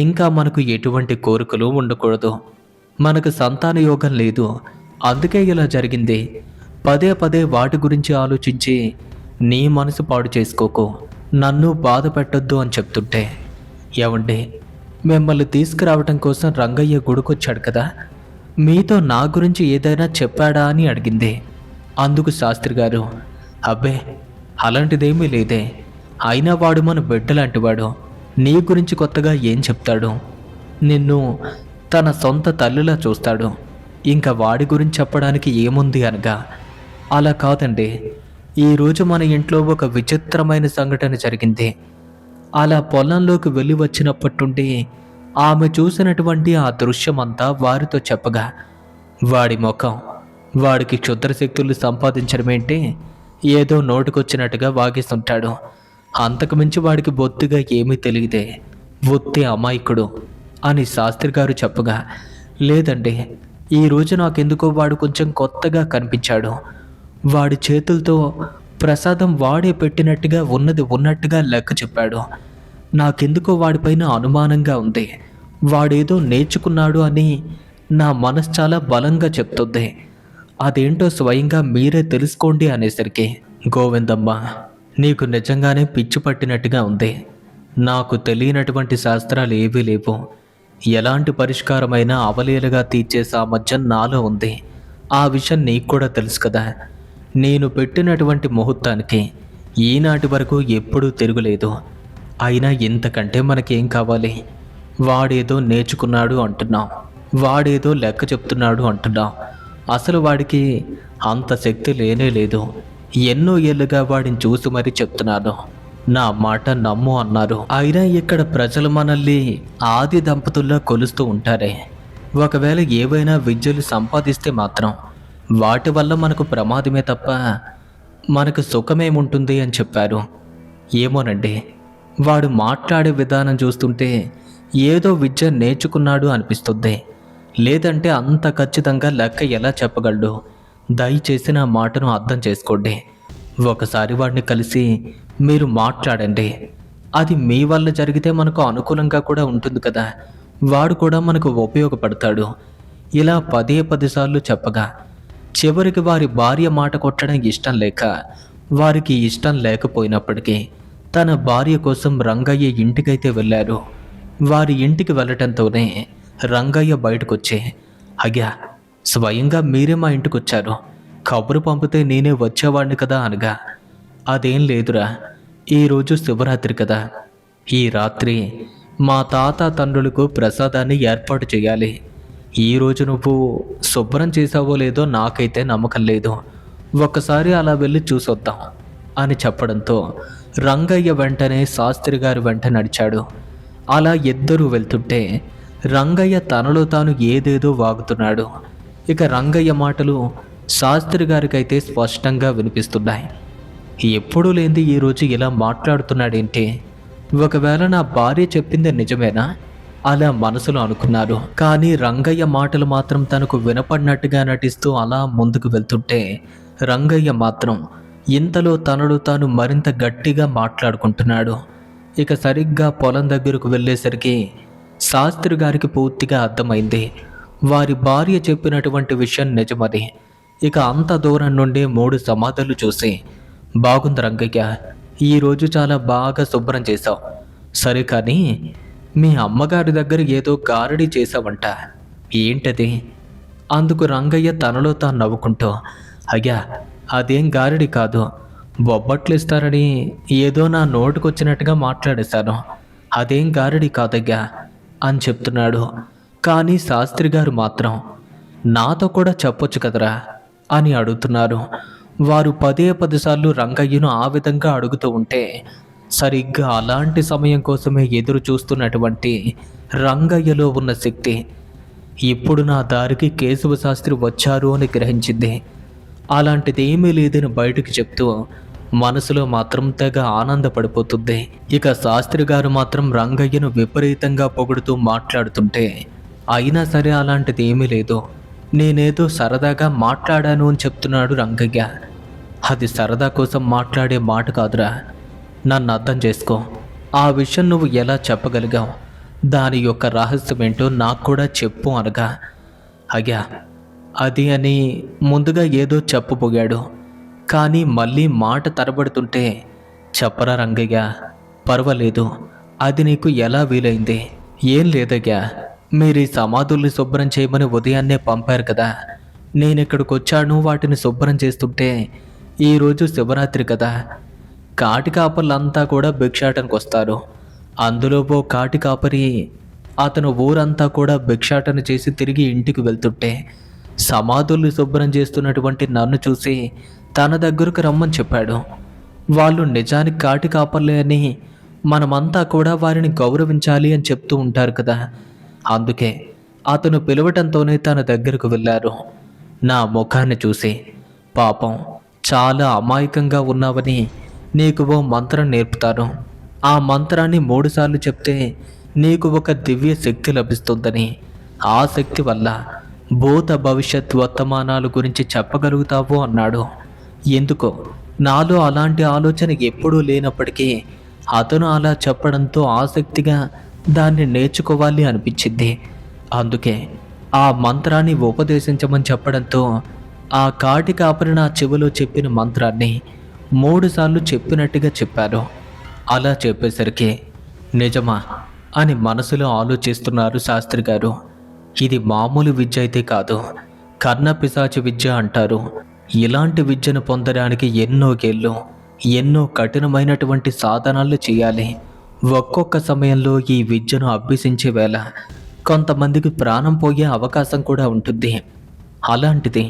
ఇంకా మనకు ఎటువంటి కోరికలు ఉండకూడదు. మనకు సంతాన యోగం లేదు, అందుకే ఇలా జరిగింది. పదే వాటి గురించి ఆలోచించి నీ మనసు పాడు చేసుకోకు, నన్ను బాధ పెట్టొద్దు అని చెప్తుంటే, ఏమండి, మిమ్మల్ని తీసుకురావటం కోసం రంగయ్య గుడికొచ్చాడు కదా, మీతో నా గురించి ఏదైనా చెప్పాడా అని అడిగింది. అందుకు శాస్త్రి గారు, అబ్బే, అలాంటిదేమీ లేదే. అయినా వాడు మన బిడ్డలాంటివాడు, నీ గురించి కొత్తగా ఏం చెప్తాడు? నిన్ను తన సొంత తల్లిలా చూస్తాడు, ఇంకా వాడి గురించి చెప్పడానికి ఏముంది అనగా, అలా కాదండి, ఈరోజు మన ఇంట్లో ఒక విచిత్రమైన సంఘటన జరిగింది. అలా పొలంలోకి వెళ్ళి వచ్చినప్పటి నుండి ఆమె చూసినటువంటి ఆ దృశ్యమంతా వారితో చెప్పగా, వాడి ముఖం, వాడికి క్షుద్రశక్తులు సంపాదించడమేంటి, ఏదో నోటికొచ్చినట్టుగా వాగిస్తుంటాడు. అంతకుమించి వాడికి బొత్తిగా ఏమీ తెలియదే, ఒత్తి అమాయకుడు అని శాస్త్రి గారు చెప్పగా, లేదండి, ఈరోజు నాకెందుకో వాడు కొంచెం కొత్తగా కనిపించాడు. వాడి చేతులతో ప్రసాదం వాడే పెట్టినట్టుగా ఉన్నది ఉన్నట్టుగా లెక్క చెప్పాడు. నాకెందుకో వాడిపైన అనుమానంగా ఉంది. వాడేదో నేర్చుకున్నాడు అని నా మనసు చాలా బలంగా చెప్తుంది. అదేంటో స్వయంగా మీరే తెలుసుకోండి అనేసరికి, గోవిందమ్మ, నీకు నిజంగానే పిచ్చి పట్టినట్టుగా ఉంది. నాకు తెలియనటువంటి శాస్త్రాలు ఏవీ లేవు. ఎలాంటి పరిష్కారమైనా అవలీలగా తీర్చే సామర్థ్యం నాలో ఉంది. ఆ విషయం నీకు కూడా తెలుసు కదా. నేను పెట్టినటువంటి ముహూర్తానికి ఈనాటి వరకు ఎప్పుడూ తిరుగులేదు. అయినా ఇంతకంటే మనకేం కావాలి? వాడేదో నేర్చుకున్నాడు అంటున్నాం, వాడేదో లెక్క చెప్తున్నాడు అంటున్నాం. అసలు వాడికి అంత శక్తి లేనే లేదు. ఎన్నో ఏళ్ళుగా వాడిని చూసి మరీ చెప్తున్నాను, నా మాట నమ్ము అన్నారు. అయినా ఇక్కడ ప్రజలు మనల్ని ఆది దంపతుల్లా కొలుస్తూ ఉంటారే. ఒకవేళ ఏవైనా విద్యలు సంపాదిస్తే మాత్రం వాటి వల్ల మనకు ప్రమాదమే తప్ప మనకు సుఖమేముంటుంది అని చెప్పారు. ఏమోనండి, వాడు మాట్లాడే విధానం చూస్తుంటే ఏదో విద్య నేర్చుకున్నాడు అనిపిస్తుంది. లేదంటే అంత ఖచ్చితంగా లెక్క ఎలా చెప్పగలడు? దయచేసి నా మాటను అర్థం చేసుకోండి. ఒకసారి వాడిని కలిసి మీరు మాట్లాడండి. అది మీ వల్ల జరిగితే మనకు అనుకూలంగా కూడా ఉంటుంది కదా. వాడు కూడా మనకు ఉపయోగపడతాడు. ఇలా 10 సార్లు చెప్పగా చివరికి వారి భార్య మాట కొట్టడం ఇష్టం లేక, వారికి ఇష్టం లేకపోయినప్పటికీ తన భార్య కోసం రంగయ్య ఇంటికైతే వెళ్ళారు. వారి ఇంటికి వెళ్ళటంతోనే రంగయ్య బయటకొచ్చి, అయ్యా, స్వయంగా మీరే మా ఇంటికి వచ్చారు. కబురు పంపితే నేనే వచ్చేవాడిని కదా అనగా, అదేం లేదురా, ఈరోజు శివరాత్రి కదా. ఈ రాత్రి మా తాత తండ్రులకు ప్రసాదాన్ని ఏర్పాటు చేయాలి. ఈరోజు నువ్వు శుభ్రం చేసావో లేదో నాకైతే నమ్మకం లేదు. ఒక్కసారి అలా వెళ్ళి చూసొద్దాం అని చెప్పడంతో రంగయ్య వెంటనే శాస్త్రి గారి వెంట నడిచాడు. అలా ఇద్దరూ వెళ్తుంటే రంగయ్య తనలో తాను ఏదేదో వాగుతున్నాడు. ఇక రంగయ్య మాటలు శాస్త్రి గారికైతే స్పష్టంగా వినిపిస్తున్నాయి. ఎప్పుడూ లేనిది ఈరోజు ఇలా మాట్లాడుతున్నాడేంటి? ఒకవేళ నా భార్య చెప్పింది నిజమేనా? అలా మనసులో అనుకున్నారు. కానీ రంగయ్య మాటలు మాత్రం తనకు వినపడినట్టుగా నటిస్తూ అలా ముందుకు వెళ్తుంటే రంగయ్య మాత్రం ఇంతలో తనలో తాను మరింత గట్టిగా మాట్లాడుకుంటున్నాడు. ఇక సరిగ్గా పొలం దగ్గరకు వెళ్ళేసరికి శాస్త్రి గారికి పూర్తిగా అర్థమైంది, వారి భార్య చెప్పినటువంటి విషయం నిజమని. ఇక అంత దూరం నుండి 3 సమాధులు చూసి, బాగుంది రంగయ్య, ఈరోజు చాలా బాగా శుభ్రం చేశావు. సరే, కానీ మీ అమ్మగారి దగ్గర ఏదో గారడీ చేశావంట, ఏంటది? అందుకు రంగయ్య తనలో తాను నవ్వుకుంటూ, అయ్యా, అదేం గారడీ కాదు, బొబ్బట్లు ఇస్తారని ఏదో నా నోటుకొచ్చినట్టుగా మాట్లాడేశాను. అదేం గారడీ కాదయ్యా అని చెప్తున్నాడు. కానీ శాస్త్రి గారు మాత్రం, నాతో కూడా చెప్పొచ్చు కదరా అని అడుగుతున్నారు. వారు 10 సార్లు రంగయ్యను ఆ విధంగా అడుగుతూ ఉంటే సరిగ్గా అలాంటి సమయం కోసమే ఎదురు చూస్తున్నటువంటి రంగయ్యలో ఉన్న శక్తి ఇప్పుడు నా దారికి కేశవ శాస్త్రి వచ్చారు అని గ్రహించింది. అలాంటిది ఏమీ లేదని బయటకు చెప్తూ మనసులో మాత్రం తెగ ఆనందపడిపోతుంది. ఇక శాస్త్రి గారు మాత్రం రంగయ్యను విపరీతంగా పొగుడుతూ మాట్లాడుతుంటే, అయినా సరే అలాంటిది ఏమీ లేదు, నేనేదో సరదాగా మాట్లాడాను అని చెప్తున్నాడు రంగయ్య. అది సరదా కోసం మాట్లాడే మాట కాదురా, నన్ను అర్థం చేసుకో. ఆ విషయం నువ్వు ఎలా చెప్పగలిగావు? దాని యొక్క రహస్యం ఏంటో నాకు కూడా చెప్పు అనగా, అయ్యా, అది అని ముందుగా ఏదో చెప్పబోయాడు. కానీ మళ్ళీ మాట తరబడుతుంటే, చెప్పరా రంగయ్య, పర్వాలేదు, అది నీకు ఎలా వీలైంది? ఏం లేదయ్యా, మీరు ఈ సమాధుల్ని శుభ్రం చేయమని ఉదయాన్నే పంపారు కదా, నేను ఇక్కడికి వచ్చాను వాటిని శుభ్రం చేస్తుంటే ఈరోజు శివరాత్రి కదా, కాటి కాపర్లంతా కూడా భిక్షాటనకు వస్తారు. అందులో ఓ కాటి కాపరి అతను ఊరంతా కూడా భిక్షాటన చేసి తిరిగి ఇంటికి వెళ్తుంటే సమాధుల్ని శుభ్రం చేస్తున్నటువంటి నన్ను చూసి తన దగ్గరకు రమ్మని చెప్పాడు. వాళ్ళు నిజానికి కాటి కాపర్లే అని మనమంతా కూడా వారిని గౌరవించాలి అని చెప్తూ ఉంటారు కదా, అందుకే అతను పిలవటంతోనే తన దగ్గరకు వెళ్ళారు. నా ముఖాన్ని చూసి, పాపం చాలా అమాయకంగా ఉన్నావని నీకు ఓ మంత్రం నేర్పుతాను, ఆ మంత్రాన్ని 3 సార్లు చెప్తే నీకు ఒక దివ్య శక్తి లభిస్తుందని, ఆ శక్తి వల్ల భూత భవిష్యత్ వర్తమానాల గురించి చెప్పగలుగుతావు అన్నాడు. ఎందుకో నాలో అలాంటి ఆలోచన ఎప్పుడూ లేనప్పటికీ అతను అలా చెప్పడంతో ఆసక్తిగా దాన్ని నేర్చుకోవాలి అనిపించింది. అందుకే ఆ మంత్రాన్ని ఉపదేశించమని చెప్పడంతో ఆ కాటి కాపరి నా చెవిలో చెప్పిన మంత్రాన్ని 3 సార్లు చెప్పినట్టుగా చెప్పారు. అలా చెప్పేసరికి నిజమా అని మనసులో ఆలోచిస్తున్నారు శాస్త్రి గారు. ఇది మామూలు విద్య అయితే కాదు, కర్ణపిశాచి విద్య అంటారు. ఇలాంటి విద్యను పొందడానికి ఎన్నో ఏళ్ళు, ఎన్నో కఠినమైనటువంటి సాధనాలు చేయాలి. ఒక్కొక్క సమయంలో ఈ విద్యను అభ్యసించే వేళ కొంతమందికి ప్రాణం పోయే అవకాశం కూడా ఉంటుంది. అలాంటిది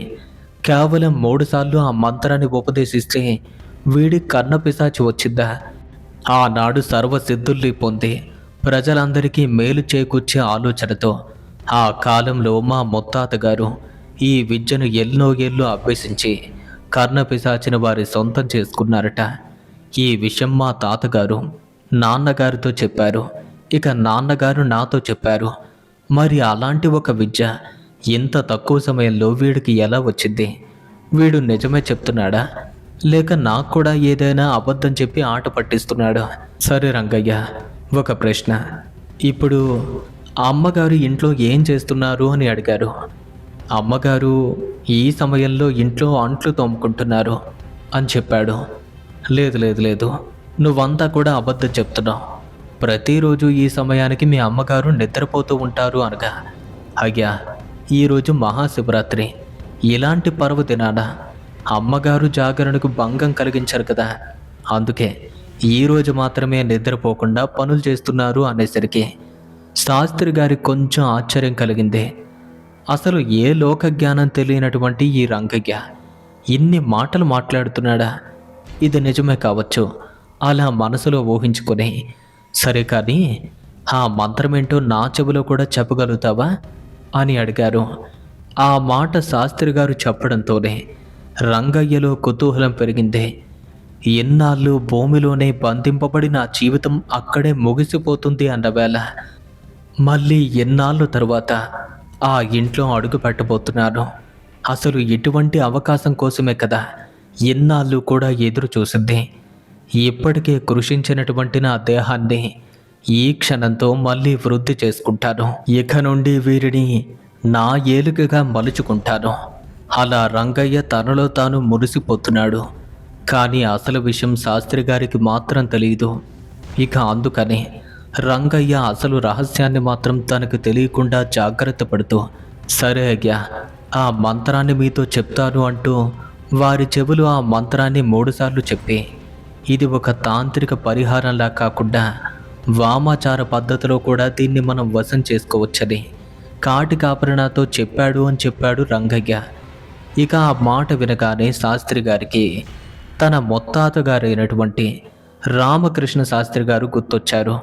కేవలం 3 సార్లు ఆ మంత్రాన్ని ఉపదేశిస్తే వీడి కర్ణపిశాచి వచ్చిందా? ఆనాడు సర్వసిద్ధుల్ని పొంది ప్రజలందరికీ మేలు చేకూర్చే ఆలోచనతో ఆ కాలంలో మా ముత్తాత గారు ఈ విద్యను ఎన్నో ఏళ్ళు అభ్యసించి కర్ణపిశాచిని వారి సొంతం చేసుకున్నారట. ఈ విషయం మా తాతగారు నాన్నగారితో చెప్పారు. ఇక నాన్నగారు నాతో చెప్పారు. మరి అలాంటి ఒక విద్య ఇంత తక్కువ సమయంలో వీడికి ఎలా వచ్చింది? వీడు నిజమే చెప్తున్నాడా, లేక నాకు కూడా ఏదైనా అబద్ధం చెప్పి ఆట పట్టిస్తున్నాడా? సరే రంగయ్య, ఒక ప్రశ్న. ఇప్పుడు అమ్మగారు ఇంట్లో ఏం చేస్తున్నారు అని అడిగారు. అమ్మగారు ఈ సమయంలో ఇంట్లో అంట్లు తోముకుంటున్నారు అని చెప్పాడు. లేదు లేదు లేదు, నువ్వంతా కూడా అబద్ధం చెప్తున్నావు. ప్రతిరోజు ఈ సమయానికి మీ అమ్మగారు నిద్రపోతూ ఉంటారు అనగా. అయ్యా, ఈరోజు మహాశివరాత్రి. ఇలాంటి పర్వదినాన అమ్మగారు జాగరణకు భంగం కలిగించారు కదా, అందుకే ఈరోజు మాత్రమే నిద్రపోకుండా పనులు చేస్తున్నారు అనేసరికి శాస్త్రి గారికి కొంచెం ఆశ్చర్యం కలిగింది. అసలు ఏ లోక జ్ఞానం తెలియనటువంటి ఈ రంగయ్య ఇన్ని మాటలు మాట్లాడుతున్నాడా? ఇది నిజమే కావచ్చు అలా మనసులో ఊహించుకొని, సరే కానీ ఆ మంత్రమేంటో నా చెవిలో కూడా చెప్పగలుగుతావా అని అడిగారు. ఆ మాట శాస్త్రి గారు చెప్పడంతోనే రంగయ్యలో కుతూహలం పెరిగింది. ఎన్నాళ్ళు భూమిలోనే బంధింపబడి నా జీవితం అక్కడే ముగిసిపోతుంది అన్నవేళ మళ్ళీ ఎన్నాళ్ళు తరువాత ఆ ఇంట్లో అడుగు పెట్టబోతున్నాను. అసలు ఇటువంటి అవకాశం కోసమే కదా ఎన్నాళ్ళు కూడా ఎదురు చూసింది. ఇప్పటికే కృషించినటువంటి నా దేహాన్ని ఈ క్షణంతో మళ్ళీ వృద్ధి చేసుకుంటాను. ఇక నుండి వీరిని నా ఏలుకగా మలుచుకుంటాను. అలా రంగయ్య తనలో తాను మురిసిపోతున్నాడు. కానీ అసలు విషయం శాస్త్రి గారికి మాత్రం తెలియదు. ఇక అందుకని రంగయ్య అసలు రహస్యాన్ని మాత్రం తనకు తెలియకుండా జాగ్రత్త పడుతూ, సరే అయ్యా, ఆ మంత్రాన్ని మీతో చెప్తాను అంటూ వారి చెవులు ఆ మంత్రాన్ని 3 సార్లు చెప్పి, ఇది ఒక తాంత్రిక పరిహారంలా కాకుండా వామాచార పద్ధతిలో కూడా దీన్ని మనం వశం చేసుకోవచ్చని కాటి కాపరినాతో చెప్పాడు అని చెప్పాడు రంగయ్య. ఇక ఆ మాట వినగానే శాస్త్రి గారికి తన ముత్తాత గారైనటువంటి రామకృష్ణ శాస్త్రి గారు గుర్తొచ్చారు.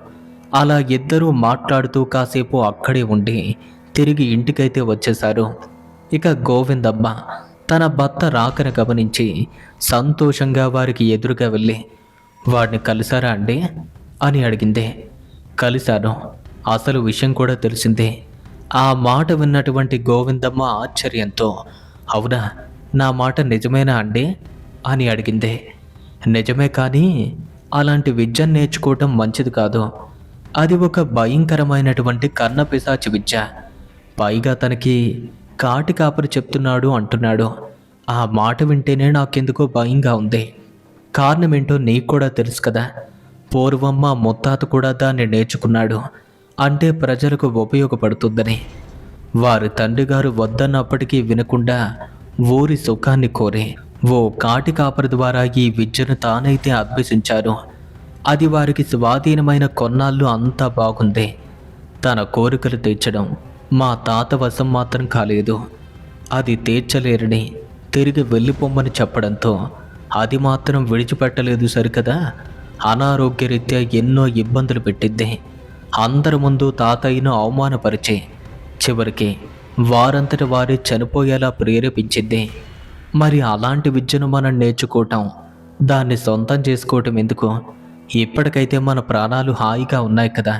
అలా ఇద్దరూ మాట్లాడుతూ కాసేపు అక్కడే ఉండి తిరిగి ఇంటికైతే వచ్చేశారు. ఇక గోవిందమ్మ తన భర్త రాకను గమనించి సంతోషంగా వారికి ఎదురుగా వెళ్ళి, వాడిని కలిశారా అండి అని అడిగింది. కలిశాను, అసలు విషయం కూడా తెలిసిందే. ఆ మాట విన్నటువంటి గోవిందమ్మ ఆశ్చర్యంతో, అవునా, నా మాట నిజమేనా అండి అని అడిగింది. నిజమే, కానీ అలాంటి విద్యను నేర్చుకోవటం మంచిది కాదు. అది ఒక భయంకరమైనటువంటి కర్ణపిశాచి విద్య. పైగా తనకి కాటి కాపరి చెప్తున్నాడు అంటున్నాడు. ఆ మాట వింటేనే నాకెందుకో భయంగా ఉంది. కారణం ఏంటో నీకు కూడా తెలుసు కదా. పూర్వం మా ముత్తాత కూడా దాన్ని నేర్చుకున్నాడు. అంటే ప్రజలకు ఉపయోగపడుతుందని. వారి తండ్రి గారు వద్దన్నప్పటికీ వినకుండా ఊరి సుఖాన్ని కోరి ఓ కాటి కాపరి ద్వారా ఈ విద్యను తానైతే అభ్యసించారు. అది వారికి స్వాధీనమైన కొన్నాళ్ళు అంతా బాగుంది. తన కోరికలు తీర్చడం మా తాత వశం మాత్రం కాలేదు. అది తీర్చలేరని తిరిగి వెళ్ళిపోమ్మని చెప్పడంతో అది మాత్రం విడిచిపెట్టలేదు సరికదా. అనారోగ్యరీత్యా ఎన్నో ఇబ్బందులు పెట్టింది. అందరి ముందు తాతయ్యను అవమానపరిచి చివరికి వారంతటి వారే చనిపోయేలా ప్రేరేపించింది. మరి అలాంటి విద్యను మనం నేర్చుకోవటం, దాన్ని సొంతం చేసుకోవటం ఎందుకు? ఇప్పటికైతే మన ప్రాణాలు హాయిగా ఉన్నాయి కదా,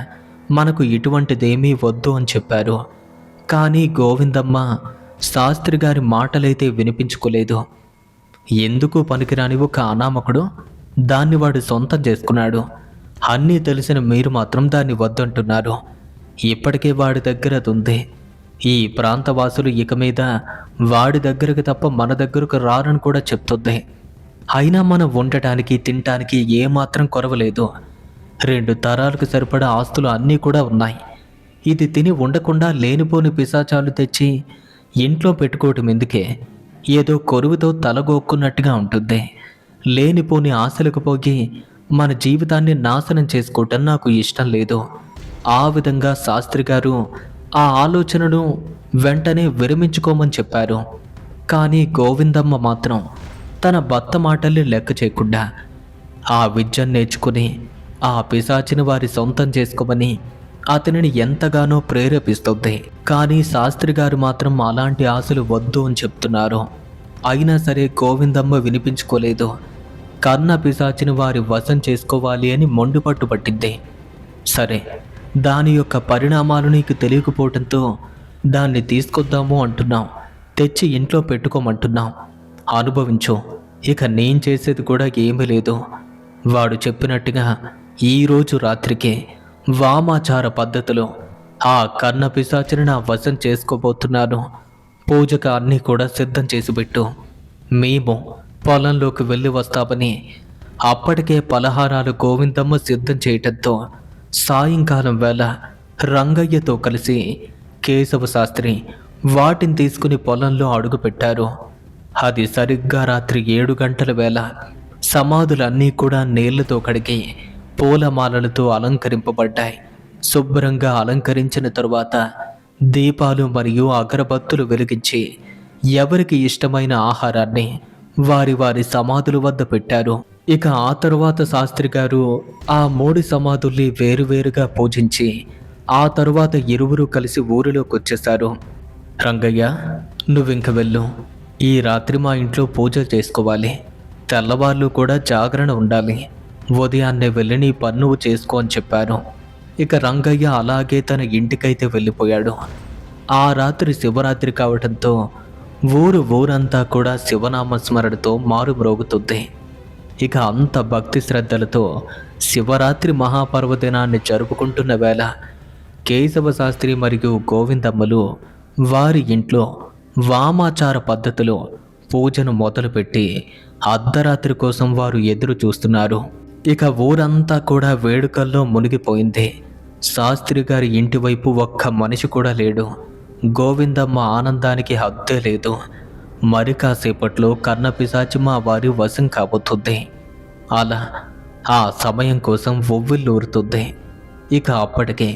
మనకు ఇటువంటిదేమీ వద్దు అని చెప్పారు. కానీ గోవిందమ్మ శాస్త్రి గారి మాటలైతే వినిపించుకోలేదు. ఎందుకు పనికిరాని ఒక అనామకుడు దాన్ని వాడు సొంతం చేసుకున్నాడు. అన్నీ తెలిసిన మీరు మాత్రం దాన్ని వద్దంటున్నారు. ఇప్పటికే వాడి దగ్గర అది ఉంది. ఈ ప్రాంతవాసులు ఇక మీద వాడి దగ్గరకు తప్ప మన దగ్గరకు రారని కూడా చెప్తుంది. అయినా మనం ఉండటానికి తినటానికి ఏమాత్రం కొరవలేదు. 2 తరాలకు సరిపడా ఆస్తులు అన్నీ కూడా ఉన్నాయి. ఇది తిని ఉండకుండా లేనిపోని పిశాచాలు తెచ్చి ఇంట్లో పెట్టుకోవటం ఎందుకే? ఏదో కొరువుతో తలగొక్కున్నట్టుగా ఉంటుంది. లేనిపోని ఆశలకు పోగి మన జీవితాన్ని నాశనం చేసుకోవటం నాకు ఇష్టం లేదు. ఆ విధంగా శాస్త్రి గారు ఆ ఆలోచనను వెంటనే విరమించుకోమని చెప్పారు. కానీ గోవిందమ్మ మాత్రం తన భర్త మాటల్ని లెక్క చేయకుండా ఆ విద్యను నేర్చుకుని ఆ పిశాచిని వారి సొంతం చేసుకోమని అతనిని ఎంతగానో ప్రేరేపిస్తుంది. కానీ శాస్త్రి గారు మాత్రం అలాంటి ఆశలు వద్దు అని చెప్తున్నారు. అయినా సరే గోవిందమ్మ వినిపించుకోలేదు. కన్న పిశాచిని వారి వశం చేసుకోవాలి అని మొండిపట్టు పట్టింది. సరే, దాని యొక్క పరిణామాలు నీకు తెలియకపోవడంతో దాన్ని తీసుకొద్దాము అంటున్నాం, తెచ్చి ఇంట్లో పెట్టుకోమంటున్నాం, అనుభవించు. ఇక నేను చేసేది కూడా ఏమీ లేదు. వాడు చెప్పినట్టుగా ఈరోజు రాత్రికే వామాచార పద్ధతిలో ఆ కన్న పిశాచిని నా వశం చేసుకోబోతున్నాను. పూజకు అన్నీ కూడా సిద్ధం చేసి పెట్టు. మేము పొలంలోకి వెళ్ళి వస్తామని అప్పటికే పలహారాలు గోవిందమ్మ సిద్ధం చేయటంతో సాయంకాలం వేళ రంగయ్యతో కలిసి కేశవ శాస్త్రి వాటిని తీసుకుని పొలంలో అడుగుపెట్టారు. అది సరిగ్గా రాత్రి 7 గంటల వేళ. సమాధులన్నీ కూడా నీళ్లతో కడిగి పూలమాలలతో అలంకరింపబడ్డాయి. శుభ్రంగా అలంకరించిన తరువాత దీపాలు మరియు అగరబత్తులు వెలిగించి ఎవరికి ఇష్టమైన ఆహారాన్ని వారి వారి సమాధుల వద్ద పెట్టారు. ఇక ఆ తరువాత శాస్త్రి గారు ఆ 3 సమాధుల్ని వేరువేరుగా పూజించి ఆ తరువాత ఇరువురు కలిసి ఊరిలోకి వచ్చేశారు. రంగయ్య, నువ్వింక వెళ్ళు. ఈ రాత్రి మా ఇంట్లో పూజ చేసుకోవాలి. తెల్లవాళ్ళు కూడా జాగరణ ఉండాలి. ఉదయాన్నే వెళ్ళి నీ పని నువ్వు చేసుకో అని చెప్పారు. ఇక రంగయ్య అలాగే తన ఇంటికైతే వెళ్ళిపోయాడు. ఆ రాత్రి శివరాత్రి కావడంతో ఊరంతా కూడా శివనామస్మరణతో మారుమ్రోగుతుంది. ఇక అంత భక్తి శ్రద్ధలతో శివరాత్రి మహాపర్వదినాన్ని జరుపుకుంటున్న వేళ కేశవ శాస్త్రి మరియు గోవిందమ్మలు వారి ఇంట్లో వామాచార పద్ధతిలో పూజను మొదలుపెట్టి అర్ధరాత్రి కోసం వారు ఎదురు చూస్తున్నారు. ఇక ఊరంతా కూడా వేడుకల్లో మునిగిపోయింది. శాస్త్రి గారి ఇంటి వైపు ఒక్క మనిషి కూడా లేడు. గోవిందమ్మ ఆనందానికి హద్దే లేదు. మరి కాసేపట్లో కన్నపిశాచి మా వారి వశం కాబోతుంది. అలా ఆ సమయం కోసం ఉవ్విళ్ళూరుతుంది. ఇక అప్పటికే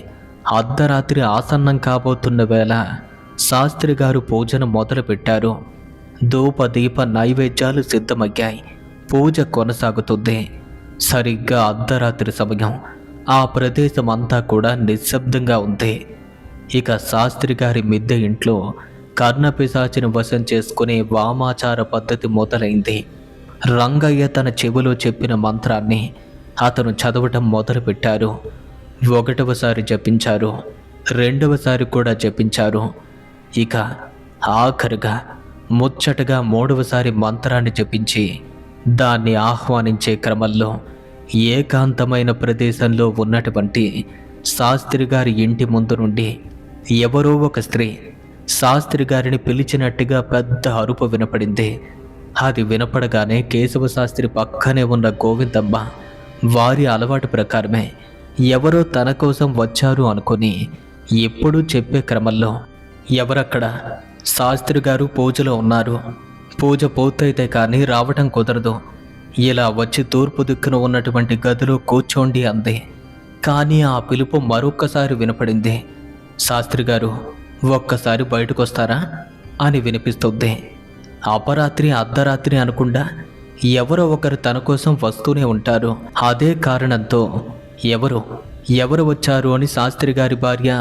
అర్ధరాత్రి ఆసన్నం కాబోతున్న వేళ శాస్త్రి గారు పూజను మొదలుపెట్టారు. ధూప దీప నైవేద్యాలు సిద్ధమయ్యాయి. పూజ కొనసాగుతుంది. సరిగ్గా అర్ధరాత్రి సమయం. ఆ ప్రదేశం అంతా కూడా నిశ్శబ్దంగా ఉంది. ఇక శాస్త్రి గారి మిద్దె ఇంట్లో కర్ణపిశాచిని వశం చేసుకునే వామాచార పద్ధతి మొదలైంది. రంగయ్య తన చెవిలో చెప్పిన మంత్రాన్ని అతను చదవటం మొదలుపెట్టారు. 1వసారి జపించారు, 2వసారి కూడా జపించారు. ఇక ఆఖరుగా ముచ్చటగా 3వసారి మంత్రాన్ని జపించి దాన్ని ఆహ్వానించే క్రమంలో ఏకాంతమైన ప్రదేశంలో ఉన్నటువంటి శాస్త్రి గారి ఇంటి ముందు నుండి ఎవరో ఒక స్త్రీ శాస్త్రి గారిని పిలిచినట్టుగా పెద్ద అరుపు వినపడింది. అది వినపడగానే కేశవ శాస్త్రి పక్కనే ఉన్న గోవిందమ్మ వారి అలవాటు ప్రకారమే ఎవరో తన కోసం వచ్చారు అనుకుని ఎప్పుడూ చెప్పే క్రమంలో, ఎవరక్కడ? శాస్త్రి గారు పూజలో ఉన్నారు. పూజ పూర్తయితే కానీ రావటం కుదరదు. ఇలా వచ్చి తూర్పు దిక్కున ఉన్నటువంటి గదిలో కూర్చోండి అంది. కానీ ఆ పిలుపు మరొక్కసారి వినపడింది. శాస్త్రి గారు ఒక్కసారి బయటకు వస్తారా అని వినిపిస్తుంది. అపరాత్రి అర్ధరాత్రి అనకుండా ఎవరో ఒకరు తన కోసం వస్తూనే ఉంటారు. అదే కారణంతో ఎవరు వచ్చారు అని శాస్త్రి గారి భార్య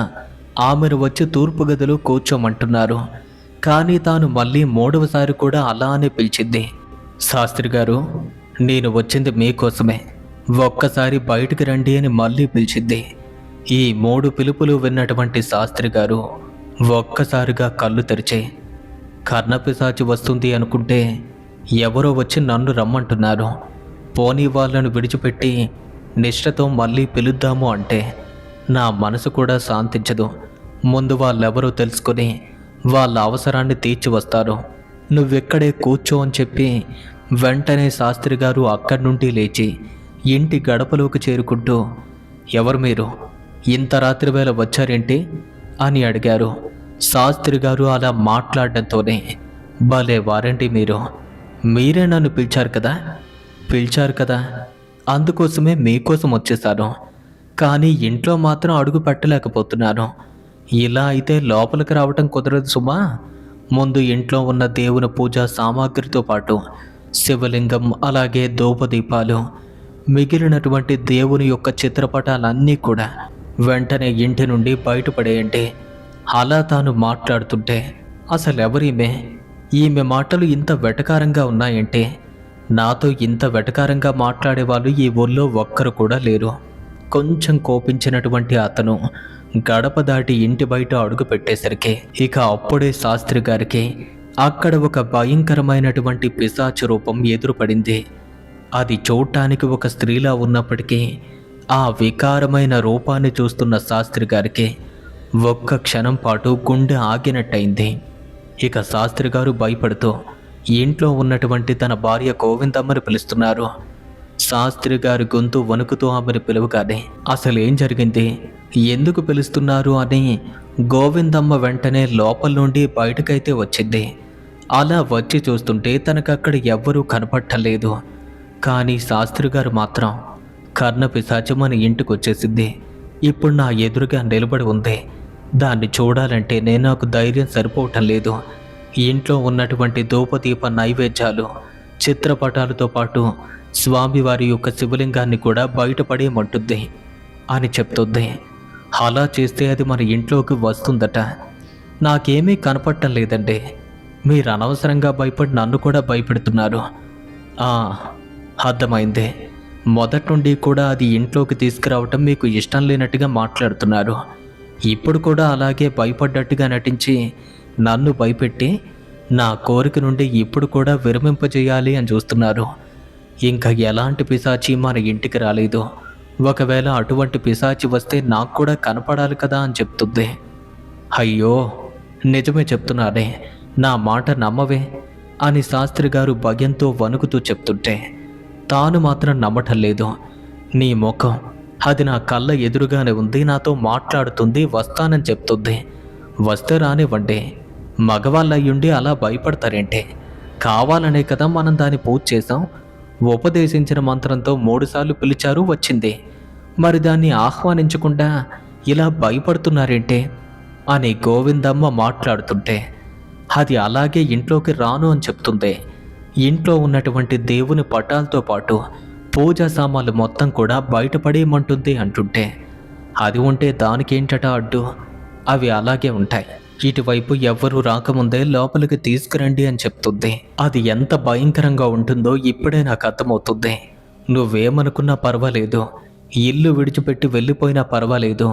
ఆమెను వచ్చి తూర్పు గదిలో కూర్చోమంటున్నారు. కానీ తాను మళ్ళీ 3వసారి కూడా అలానే పిలిచింది. శాస్త్రి గారు, నేను వచ్చింది మీకోసమే, ఒక్కసారి బయటికి రండి అని మళ్ళీ పిలిచింది. ఈ 3 పిలుపులు విన్నటువంటి శాస్త్రి గారు ఒక్కసారిగా కళ్ళు తెరిచే, కర్ణపిశాచి వస్తుంది అనుకుంటే ఎవరో వచ్చి నన్ను రమ్మంటున్నారు. పోనీ వాళ్ళను విడిచిపెట్టి నిష్ఠతో మళ్ళీ పిలుద్దాము అంటే నా మనసు కూడా శాంతించదు. ముందు వాళ్ళెవరో తెలుసుకొని వాళ్ళ అవసరాన్ని తీర్చి వస్తారు. నువ్వెక్కడే కూర్చో అని చెప్పి వెంటనే శాస్త్రి గారు అక్కడి నుండి లేచి ఇంటి గడపలోకి చేరుకుంటూ, ఎవరు మీరు, ఇంత రాత్రి వేళ వచ్చారేంటి అని అడిగారు. శాస్త్రి గారు అలా మాట్లాడడంతోనే, భలే వారండి మీరు, మీరే నన్ను పిలిచారు కదా, అందుకోసమే మీకోసం వచ్చేసాను. కానీ ఇంట్లో మాత్రం అడుగు పెట్టలేకపోతున్నాను. ఇలా అయితే లోపలికి రావటం కుదరదు సుమా. ముందు ఇంట్లో ఉన్న దేవుని పూజా సామాగ్రితో పాటు శివలింగం, అలాగే ధూపదీపాలు, మిగిలినటువంటి దేవుని యొక్క చిత్రపటాలన్నీ కూడా వెంటనే ఇంటి నుండి బయటపడేయండి. అలా తాను మాట్లాడుతుంటే, అసలెవరీమే, ఈమె మాటలు ఇంత వెటకారంగా ఉన్నాయంటే, నాతో ఇంత వెటకారంగా మాట్లాడేవాళ్ళు ఈ ఊళ్ళో ఒక్కరు కూడా లేరు. కొంచెం కోపించినటువంటి అతను గడప దాటి ఇంటి బయట అడుగు పెట్టేసరికి ఇక అప్పుడే శాస్త్రి గారికి అక్కడ ఒక భయంకరమైనటువంటి పిశాచ రూపం ఎదురుపడింది. అది చూడటానికి ఒక స్త్రీలా ఉన్నప్పటికీ ఆ వికారమైన రూపాన్ని చూస్తున్న శాస్త్రి గారికి ఒక్క క్షణం పాటు గుండె ఆగినట్టయింది. ఇక శాస్త్రి గారు భయపడుతూ ఇంట్లో ఉన్నటువంటి తన భార్య గోవిందమ్మని పిలుస్తున్నారు. శాస్త్రి గారి గొంతు వణుకుతూ ఆమెను పిలువగానే, అసలేం జరిగింది, ఎందుకు పిలుస్తున్నారు అని గోవిందమ్మ వెంటనే లోపల నుండి బయటకైతే వచ్చింది. అలా వచ్చి చూస్తుంటే తనకక్కడ ఎవ్వరూ కనపట్టలేదు. కానీ శాస్త్రి గారు మాత్రం, కర్ణ పిశాచం మన ఇంటికి వచ్చేసింది, ఇప్పుడు నా ఎదురుగా నిలబడి ఉంది, దాన్ని చూడాలంటేనే నాకు ధైర్యం సరిపోవటం లేదు. ఇంట్లో ఉన్నటువంటి ధూపదీప నైవేద్యాలు, చిత్రపటాలతో పాటు స్వామివారి యొక్క శివలింగాన్ని కూడా బయటపడేయమంటుంది అని చెప్తుంది. అలా చేస్తే అది మన ఇంట్లోకి వస్తుందట. నాకేమీ కనపడటం లేదండి, మీరు అనవసరంగా భయపడి నన్ను కూడా భయపెడుతున్నారు. అర్థమైంది, మొదటి నుండి కూడా అది ఇంట్లోకి తీసుకురావటం మీకు ఇష్టం లేనట్టుగా మాట్లాడుతున్నారు. ఇప్పుడు కూడా అలాగే భయపడ్డట్టుగా నటించి నన్ను భయపెట్టి నా కోరిక నుండి ఇప్పుడు కూడా విరమింపజేయాలి అని చూస్తున్నారు. ఇంకా ఎలాంటి పిశాచి మన ఇంటికి రాలేదు. ఒకవేళ అటువంటి పిశాచి వస్తే నాకు కూడా కనపడాలి కదా అని చెప్తుంది. అయ్యో, నిజమే చెప్తున్నానే, నా మాట నమ్మవే అని శాస్త్రి గారు భయంతో వణుకుతూ చెప్తుంటే తాను మాత్రం నమ్మటం లేదు. నీ ముఖం, అది నా కళ్ళ ఎదురుగానే ఉంది, నాతో మాట్లాడుతుంది, వస్తానని చెప్తుంది. వస్తే రానివ్వండి, మగవాళ్ళయ్యుండి అలా భయపడతారేంటి? కావాలనే కదా మనం దాన్ని పూజ చేసాం. ఉపదేశించిన మంత్రంతో 3 సార్లు పిలిచారు, వచ్చింది. మరి దాన్ని ఆహ్వానించకుండా ఇలా భయపడుతున్నారేంటి అని గోవిందమ్మ మాట్లాడుతుంటే, అది అలాగే ఇంట్లోకి రాను అని చెప్తుంది. ఇంట్లో ఉన్నటువంటి దేవుని పటాలతో పాటు పూజా సామాన్లు మొత్తం కూడా బయటపడేయమంటుంది అంటుంటే, అది ఉంటే దానికేంటట అడ్డు, అవి అలాగే ఉంటాయి, ఇటువైపు ఎవ్వరూ రాకముందే లోపలికి తీసుకురండి అని చెప్తుంది. అది ఎంత భయంకరంగా ఉంటుందో ఇప్పుడే నాకు అర్థమవుతుంది. నువ్వేమనుకున్నా పర్వాలేదు, ఇల్లు విడిచిపెట్టి వెళ్ళిపోయినా పర్వాలేదు,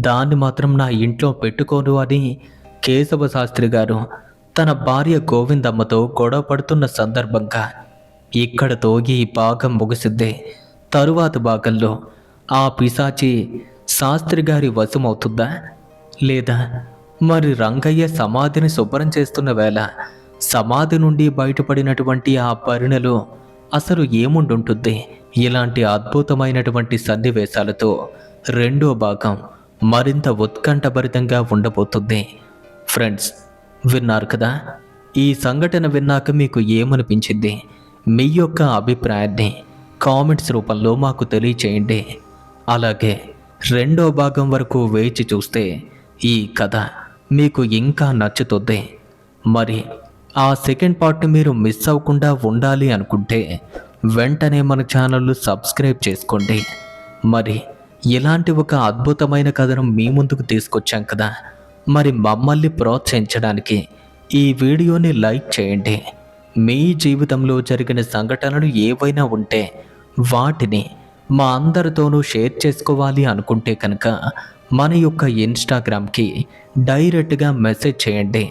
దాన్ని మాత్రం నా ఇంట్లో పెట్టుకోను అని కేశవ శాస్త్రి గారు తన భార్య గోవిందమ్మతో గొడవ పడుతున్న సందర్భంగా ఇక్కడతో ఈ భాగం ముగిసిద్ది. తరువాత భాగంలో ఆ పిశాచి శాస్త్రి గారి వశమవుతుందా, లేదా మరి రంగయ్య సమాధిని శుభ్రం చేస్తున్న వేళ సమాధి నుండి బయటపడినటువంటి ఆ పరిణలో అసలు ఏముండుంటుంది? ఇలాంటి అద్భుతమైనటువంటి సన్నివేశాలతో 2వ భాగం మరింత ఉత్కంఠభరితంగా ఉండబోతుంది. ఫ్రెండ్స్, విన్నారు కదా, ఈ సంఘటన విన్నాక మీకు ఏమనిపించింది? మీ యొక్క అభిప్రాయాన్ని కామెంట్స్ రూపంలో మాకు తెలియచేయండి. అలాగే 2వ భాగం వరకు వేచి చూస్తే ఈ కథ మీకు ఇంకా నచ్చుతుంది. మరి ఆ సెకండ్ పార్ట్ని మీరు మిస్ అవ్వకుండా ఉండాలి అనుకుంటే వెంటనే మన ఛానల్ను సబ్స్క్రైబ్ చేసుకోండి. మరి ఇలాంటి ఒక అద్భుతమైన కథను మీ ముందుకు తీసుకొచ్చాం కదా, మరి మమ్మల్ని ప్రోత్సహించడానికి ఈ వీడియోని లైక్ చేయండి. మీ జీవితంలో జరిగిన సంఘటనలు ఏవైనా ఉంటే వాటిని మా అందరితోనూ షేర్ చేసుకోవాలి అనుకుంటే కనుక మన యొక్క ఇన్స్టాగ్రామ్కి డైరెక్ట్గా మెసేజ్ చేయండి.